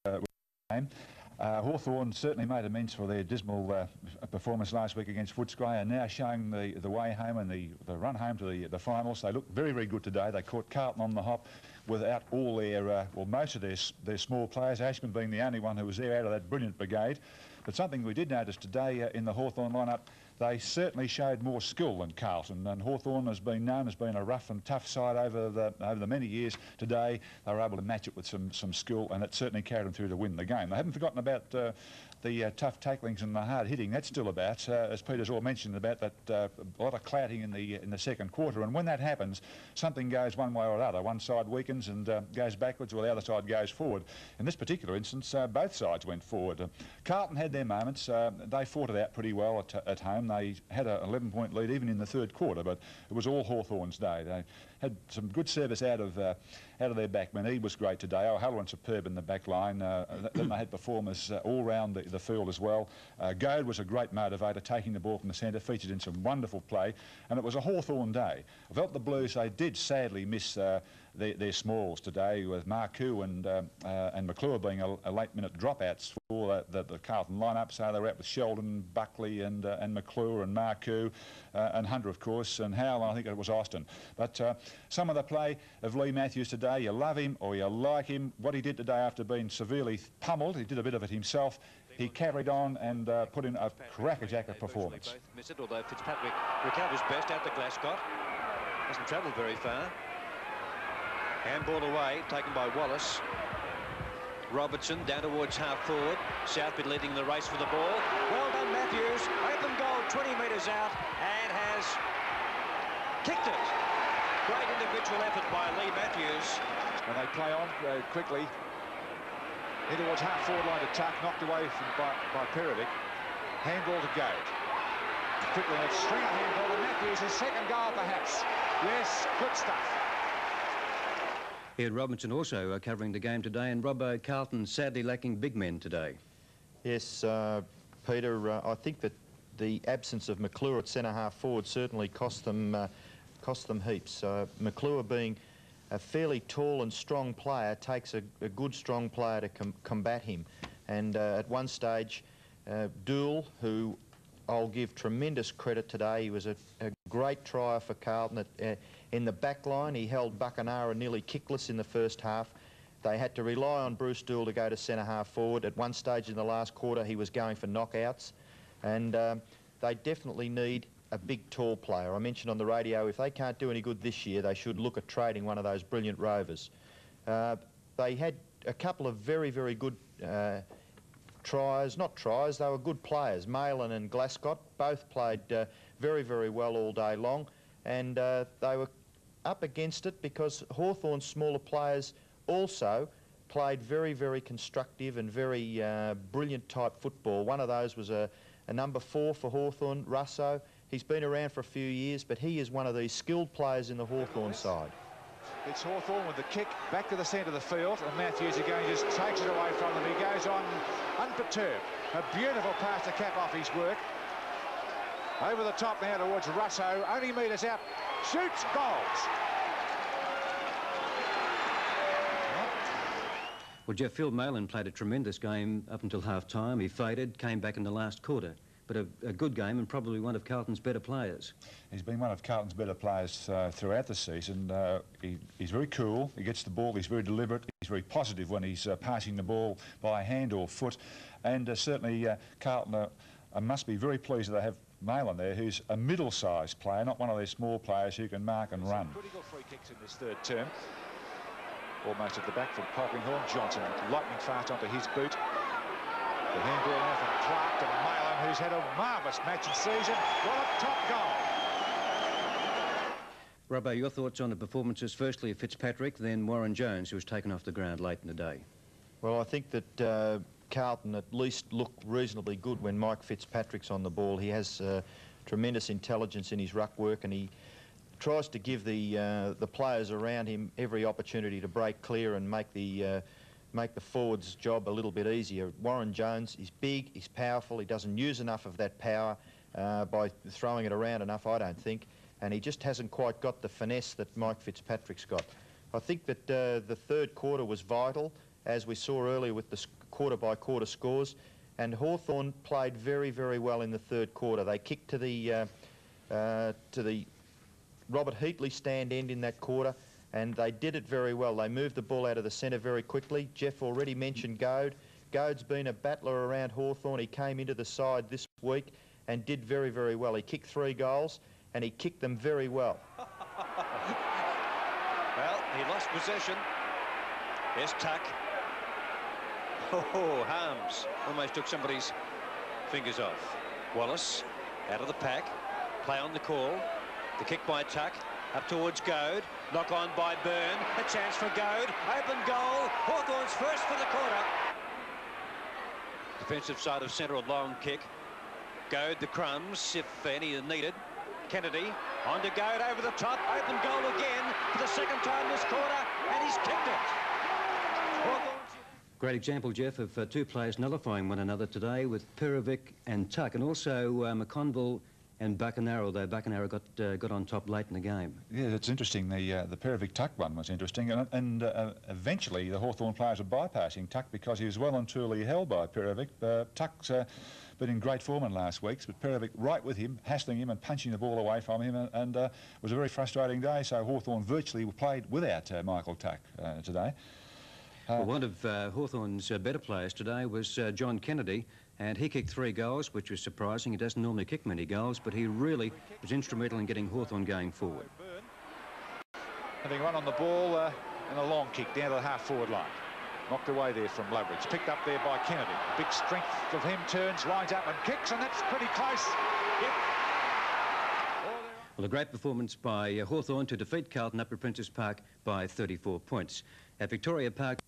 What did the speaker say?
game. Hawthorn certainly made amends for their dismal performance last week against Footscray, and now showing the way home and the run home to the finals. They look very, very good today. They caught Carlton on the hop without all their, well, most of their small players, Ashman being the only one who was there out of that brilliant brigade. But something we did notice today in the Hawthorn lineup, they certainly showed more skill than Carlton, and Hawthorn has been known as being a rough and tough side over the many years. Today they were able to match it with some skill, and it certainly carried them through to win the game. They haven't forgotten about the tough tacklings and the hard hitting. That's still about, as Peter's all mentioned, about that a lot of clouting in the second quarter, and when that happens, something goes one way or another. One side weakens and goes backwards, or the other side goes forward. In this particular instance, both sides went forward. Carlton had their moments. They fought it out pretty well at home. They had an 11-point lead even in the third quarter, but it was all Hawthorn's day. They had some good service out of their backman. He was great today. O'Halloran superb in the back line. Then they had performers all round the field as well. Goad was a great motivator, taking the ball from the centre, featured in some wonderful play, and it was a Hawthorn day. I felt the Blues, they did sadly miss their smalls today, with Marcoux and McClure being a late-minute dropouts for the Carlton lineup. So they were out with Sheldon, Buckley and McClure and Marcoux and Hunter, of course, and Howell, and I think it was Austin. But some of the play of Lee Matthews today, you love him or you like him. What he did today after being severely pummeled, he did a bit of it himself. He carried on and put in a crackerjack performance. Both miss it, although Fitzpatrick recovers best out to Glascott. Hasn't travelled very far. Handball away, taken by Wallace. Robertson down towards half forward. Southby leading the race for the ball. Well done, Matthews. Open goal, 20 metres out, and has kicked it. Great individual effort by Lee Matthews. And they play on quickly. In towards half forward line to Tuck, knocked away by Perovic. Handball to Goad. Quickly, let's string a handball to Matthews, his second goal perhaps. Yes, good stuff. Here, Robinson also covering the game today, and Rob, Carlton sadly lacking big men today. Yes, Peter, I think that the absence of McClure at centre-half forward certainly cost them heaps. McClure, being a fairly tall and strong player, takes a good strong player to combat him. And at one stage, Dool, who I'll give tremendous credit today, he was a great trier for Carlton in the back line. He held Buckenara nearly kickless in the first half. They had to rely on Bruce Dool to go to centre-half forward. At one stage in the last quarter, he was going for knockouts. And they definitely need a big, tall player. I mentioned on the radio, if they can't do any good this year, they should look at trading one of those brilliant rovers. They had a couple of very, very good not tries, they were good players. Malin and Glascott both played very, very well all day long, and they were up against it because Hawthorn's smaller players also played very, very constructive and very brilliant type football. One of those was a number 4 for Hawthorn, Russo. He's been around for a few years, but he is one of these skilled players in the Hawthorn side. It's Hawthorn with the kick back to the centre of the field, and Matthews again just takes it away from them. He goes on unperturbed. A beautiful pass to cap off his work. Over the top now towards Russo, only metres out, shoots, goals. Well, Jeff, Phil Malin played a tremendous game up until half-time. He faded, came back in the last quarter. But a good game and probably one of Carlton's better players. He's been one of Carlton's better players throughout the season. He's very cool, he gets the ball, he's very deliberate, he's very positive when he's passing the ball by hand or foot. And certainly Carlton must be very pleased that they have Malin there, who's a middle-sized player, not one of their small players who can mark and run. Critical free kicks in this third term. Almost at the back from Carlton Hawthorn. Johnson lightning fast onto his boot. The handball now from Clark to Malin, who's had a marvellous match and season. What a top goal! Robbo, your thoughts on the performances, firstly of Fitzpatrick, then Warren Jones, who was taken off the ground late in the day? Well, I think that Carlton at least look reasonably good when Mike Fitzpatrick's on the ball. He has tremendous intelligence in his ruck work, and he tries to give the players around him every opportunity to break clear and make the forward's job a little bit easier. Warren Jones is big, he's powerful, he doesn't use enough of that power by throwing it around enough, I don't think, and he just hasn't quite got the finesse that Mike Fitzpatrick's got. I think that the third quarter was vital. as we saw earlier with the quarter-by-quarter scores. And Hawthorn played very, very well in the third quarter. They kicked to the Robert Heatley stand end in that quarter, and they did it very well. They moved the ball out of the centre very quickly. Jeff already mentioned Goad. Goad's been a battler around Hawthorn. He came into the side this week and did very, very well. He kicked 3 goals, and he kicked them very well. Well, he lost possession. There's Tuck. Oh, Harms almost took somebody's fingers off. Wallace out of the pack. Play on the call. The kick by Tuck. Up towards Goad. Knock on by Byrne. A chance for Goad. Open goal. Hawthorn's first for the quarter. Defensive side of centre, a long kick. Goad the crumbs if any are needed. Kennedy on to Goad over the top. Open goal again for the second time this quarter, and he's kicked it. Great example, Jeff, of 2 players nullifying one another today with Perovic and Tuck, and also McConville and Buckenarrow, though Buckenarrow got on top late in the game. Yeah, it's interesting. The Perovic-Tuck one was interesting, and eventually the Hawthorn players were bypassing Tuck because he was well and truly held by Perovic. Tuck's been in great form in last weeks, but Perovic right with him, hassling him and punching the ball away from him, and it was a very frustrating day. So Hawthorn virtually played without Michael Tuck today. Well, one of Hawthorn's better players today was John Kennedy, and he kicked 3 goals, which was surprising. He doesn't normally kick many goals, but he really was instrumental in getting Hawthorn going forward. Having run on the ball and a long kick down to the half-forward line. Knocked away there from Loveridge. Picked up there by Kennedy. Big strength of him, turns, lines up and kicks, and that's pretty close. Yep. Well, a great performance by Hawthorn to defeat Carlton up at Princes Park by 34 points. At Victoria Park...